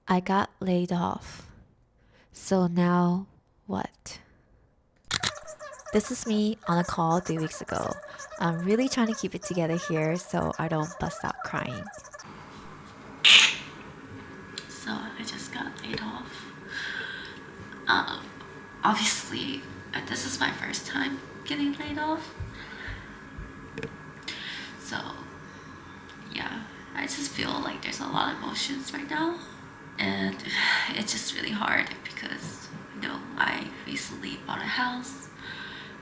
I got laid off. So now what? This is me on a call 3 weeks ago. I'm really trying to keep it together here so I don't bust out crying. So I just got laid off. Um, Obviously, this is my first time getting laid off. So, yeah, I just feel like there's a lot of emotions right now. And it's just really hard because, I recently bought a house.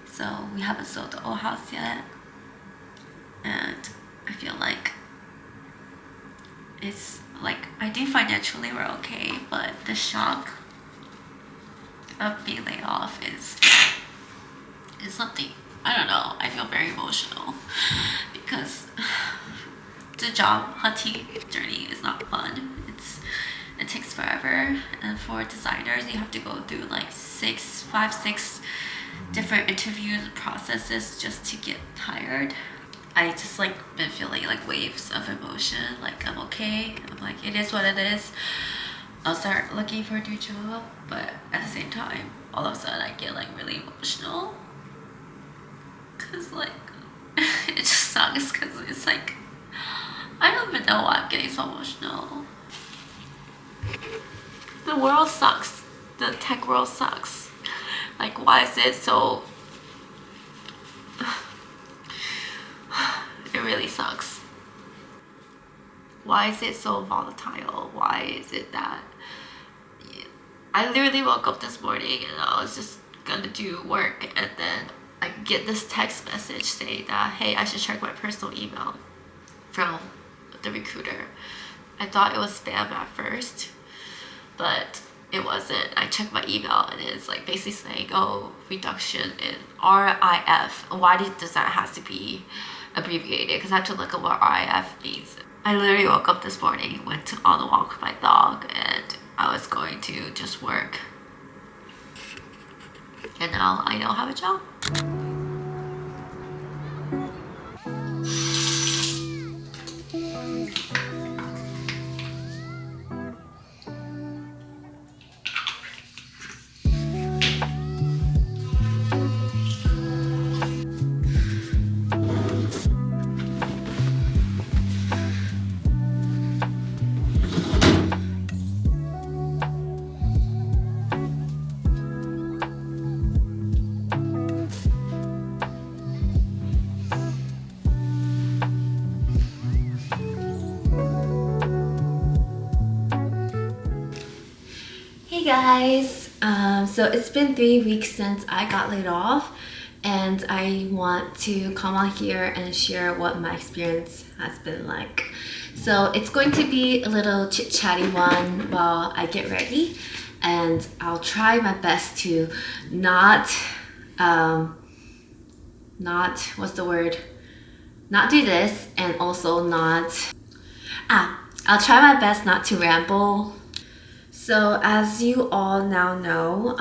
So we haven't sold the old house yet. And I feel like it's like, I think financially we're okay, but the shock of being laid off is something, I don't know, I feel very emotional because the job hunting journey is not fun. It takes forever, and for designers you have to go through like 6 different interviews processes just to get hired. I just like been feeling like waves of emotion, like I'm okay, I'm like it is what it is. I'll start looking for a new job, but at the same time, all of a sudden I get like really emotional. Cause like, it just sucks cause it's like, I don't even know why I'm getting so emotional. The world sucks. The tech world sucks. Like why is it so, it really sucks. Why is it so volatile? Why is it that I literally woke up this morning and I was just gonna do work, and then I get this text message saying that, hey, I should check my personal email from the recruiter. I thought it was spam at first, but it wasn't. I checked my email and it's like basically saying, oh, reduction in RIF. Why does that have to be abbreviated? Because I have to look at what RIF means. I literally woke up this morning, went on a walk with my dog, and I was going to just work. And now I don't have a job. Hey guys! So it's been 3 weeks since I got laid off, and I want to come on here and share what my experience has been like. So it's going to be a little chit-chatty one while I get ready, and I'll try my best to not what's the word? Not do this, and also I'll try my best not to ramble. So as you all now know,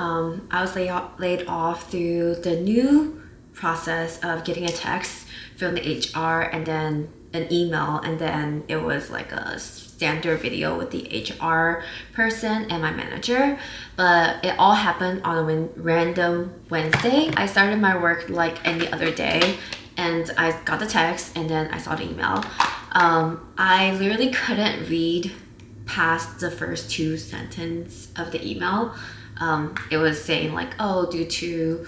I was laid off through the new process of getting a text from the HR and then an email, and then it was like a standard video with the HR person and my manager. But it all happened on a random Wednesday. I started my work like any other day, and I got the text and then I saw the email. I literally couldn't read past the first two sentences of the email. It was saying like, oh, due to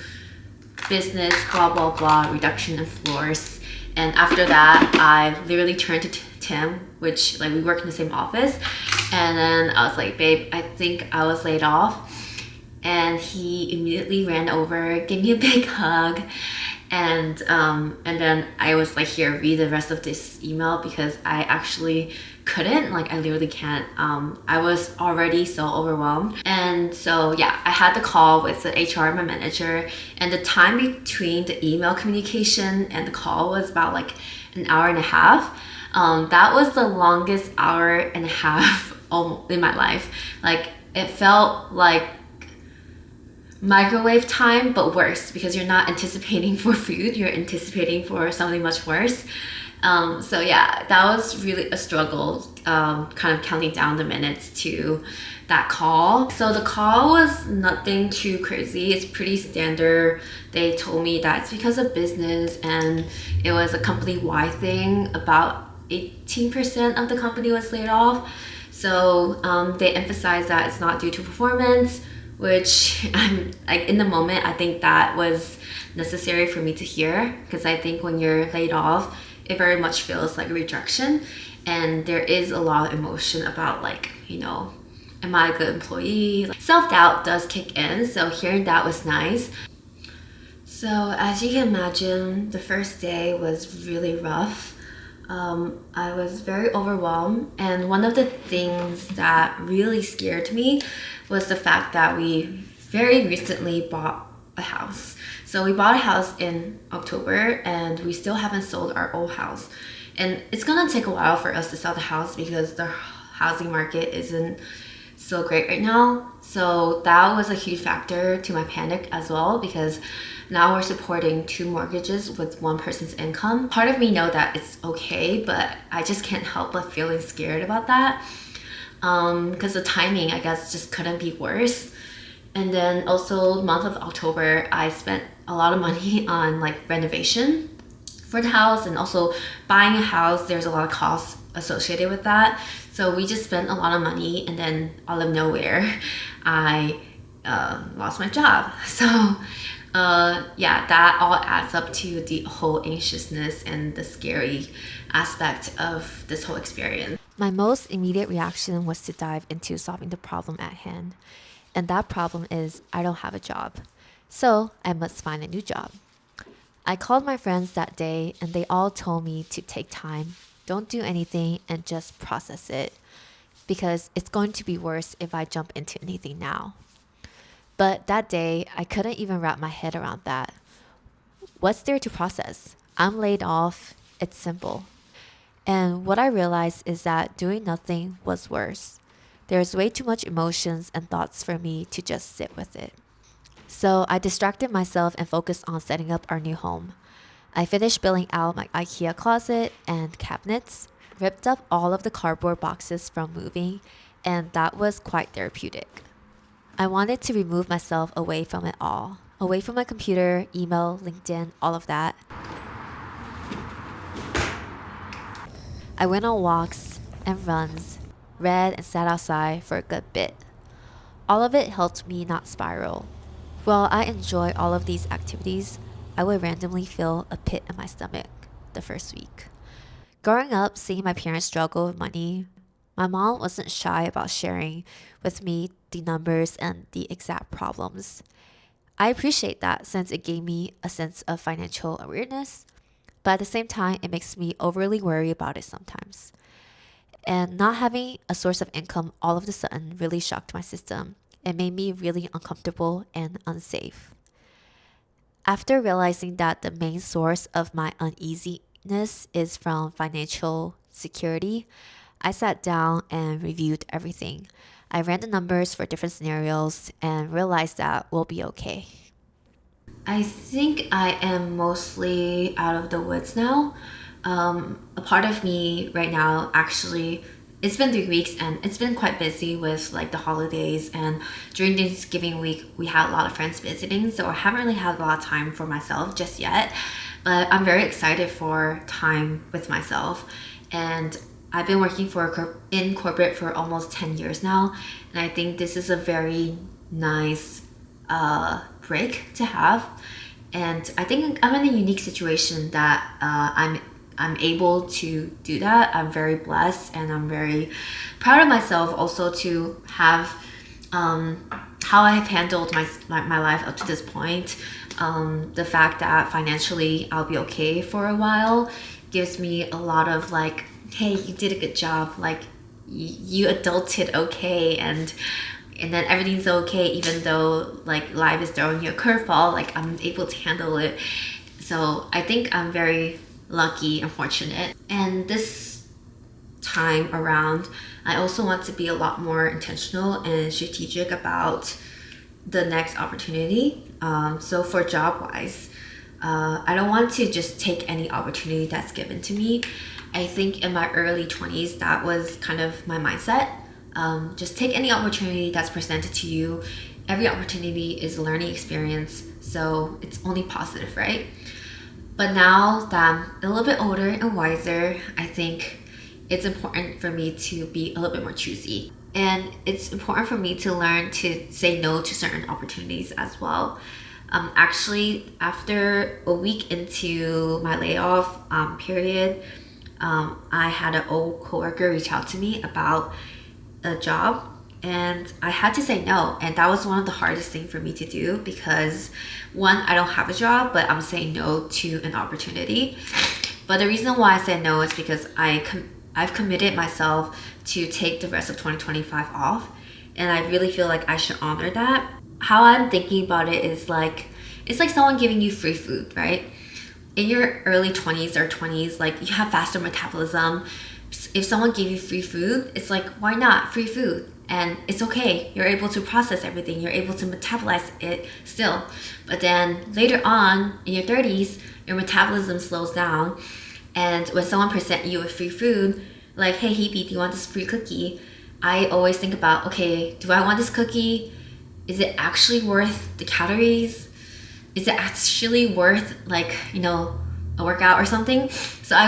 business, blah, blah, blah, reduction in floors. And after that, I literally turned to Tim, which like we work in the same office. And then I was like, babe, I think I was laid off. And he immediately ran over, gave me a big hug. And then I was like, here, read the rest of this email, because I actually couldn't, like I literally can't. I was already so overwhelmed. And so yeah, I had the call with the HR and my manager, and the time between the email communication and the call was about like an hour and a half. That was the longest hour and a half in my life. Like it felt like microwave time, but worse, because you're not anticipating for food, you're anticipating for something much worse. So yeah, that was really a struggle, kind of counting down the minutes to that call. So the call was nothing too crazy. It's pretty standard. They told me that it's because of business and it was a company-wide thing. About 18% of the company was laid off. So they emphasized that it's not due to performance, which I'm like in the moment, I think that was necessary for me to hear, because I think when you're laid off, it very much feels like a rejection, and there is a lot of emotion about like, am I a good employee? Like, self-doubt does kick in, so hearing that was nice. So as you can imagine, the first day was really rough. I was very overwhelmed, and one of the things that really scared me was the fact that we very recently bought a house. So we bought a house in October, and we still haven't sold our old house. And it's gonna take a while for us to sell the house because the housing market isn't so great right now. So that was a huge factor to my panic as well, because now we're supporting two mortgages with one person's income. Part of me know that it's okay, but I just can't help but feeling scared about that, because the timing, I guess, just couldn't be worse. And then also month of October, I spent a lot of money on like renovation for the house, and also buying a house, there's a lot of costs associated with that. So we just spent a lot of money, and then out of nowhere, I lost my job. So yeah, that all adds up to the whole anxiousness and the scary aspect of this whole experience. My most immediate reaction was to dive into solving the problem at hand. And that problem is I don't have a job. So I must find a new job. I called my friends that day and they all told me to take time, don't do anything, and just process it, because it's going to be worse if I jump into anything now. But that day, I couldn't even wrap my head around that. What's there to process? I'm laid off. It's simple. And what I realized is that doing nothing was worse. There's way too much emotions and thoughts for me to just sit with it. So I distracted myself and focused on setting up our new home. I finished building out my IKEA closet and cabinets, ripped up all of the cardboard boxes from moving, and that was quite therapeutic. I wanted to remove myself away from it all, away from my computer, email, LinkedIn, all of that. I went on walks and runs, read and sat outside for a good bit. All of it helped me not spiral. While I enjoy all of these activities, I would randomly feel a pit in my stomach the first week. Growing up, seeing my parents struggle with money, my mom wasn't shy about sharing with me the numbers and the exact problems. I appreciate that since it gave me a sense of financial awareness, but at the same time, it makes me overly worry about it sometimes. And not having a source of income all of a sudden really shocked my system. It made me really uncomfortable and unsafe. After realizing that the main source of my uneasiness is from financial security, I sat down and reviewed everything. I ran the numbers for different scenarios and realized that we'll be okay. I think I am mostly out of the woods now. A part of me right now, actually, it's been 3 weeks and it's been quite busy with like the holidays, and during Thanksgiving week we had a lot of friends visiting, so I haven't really had a lot of time for myself just yet, but I'm very excited for time with myself. And I've been working in corporate for almost 10 years now, and I think this is a very nice break to have. And I think I'm in a unique situation that I'm able to do that. I'm very blessed, and I'm very proud of myself also to have how I have handled my life up to this point. The fact that financially I'll be okay for a while gives me a lot of like, hey, you did a good job. Like you adulted okay, and then everything's okay, even though like life is throwing you a curveball. Like I'm able to handle it. So I think I'm very lucky and fortunate. And this time around, I also want to be a lot more intentional and strategic about the next opportunity. So for job wise, I don't want to just take any opportunity that's given to me. I think in my early 20s, that was kind of my mindset. Just take any opportunity that's presented to you. Every opportunity is a learning experience, so it's only positive, right? But now that I'm a little bit older and wiser, I think it's important for me to be a little bit more choosy. And it's important for me to learn to say no to certain opportunities as well. Actually, after a week into my layoff period, I had an old coworker reach out to me about a job, and I had to say no. And that was one of the hardest things for me to do because one, I don't have a job, but I'm saying no to an opportunity. But the reason why I said no is because I've committed myself to take the rest of 2025 off, and I really feel like I should honor that. How I'm thinking about it is like, it's like someone giving you free food, right? In your early 20s or 20s, like you have faster metabolism. If someone gave you free food, it's like, why not? Free food. And it's okay. You're able to process everything. You're able to metabolize it still. But then later on in your 30s, your metabolism slows down. And when someone present you with free food, like, hey, Hebe, do you want this free cookie? I always think about, okay, do I want this cookie? Is it actually worth the calories? Is it actually worth, like, you know, a workout or something? So I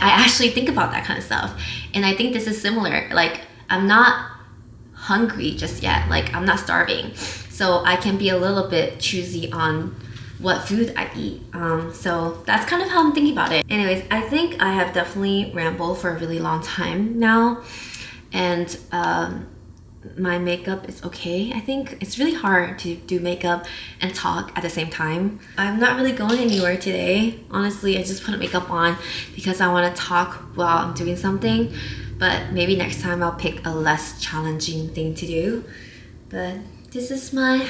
actually think about that kind of stuff. And I think this is similar. Like, I'm not hungry just yet. Like, I'm not starving. So I can be a little bit choosy on what food I eat. So that's kind of how I'm thinking about it. Anyways, I think I have definitely rambled for a really long time now. And my makeup is okay. I think it's really hard to do makeup and talk at the same time. I'm not really going anywhere today. Honestly, I just put makeup on because I want to talk while I'm doing something. But maybe next time I'll pick a less challenging thing to do. But this is my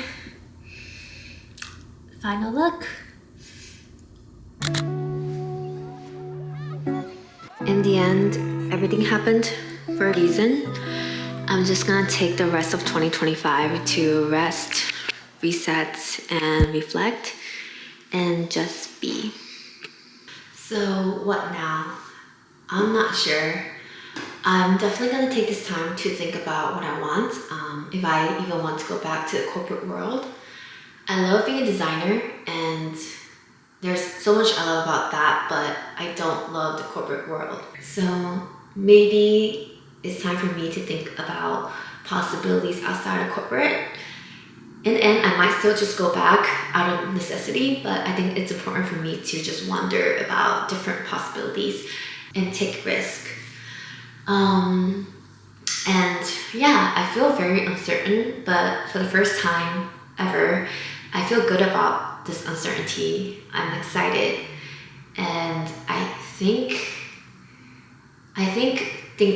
final look. In the end, everything happened for a reason. I'm just gonna take the rest of 2025 to rest, reset, and reflect, and just be. So what now? I'm not sure. I'm definitely gonna take this time to think about what I want, if I even want to go back to the corporate world. I love being a designer, and there's so much I love about that, but I don't love the corporate world. So maybe it's time for me to think about possibilities outside of corporate. In the end, I might still just go back out of necessity, but I think it's important for me to just wonder about different possibilities and take risk. And yeah, I feel very uncertain, but for the first time ever, I feel good about this uncertainty. I'm excited, and I think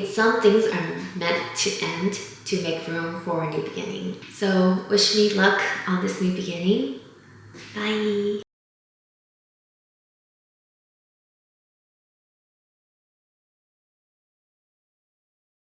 some things are meant to end to make room for a new beginning. So wish me luck on this new beginning. Bye.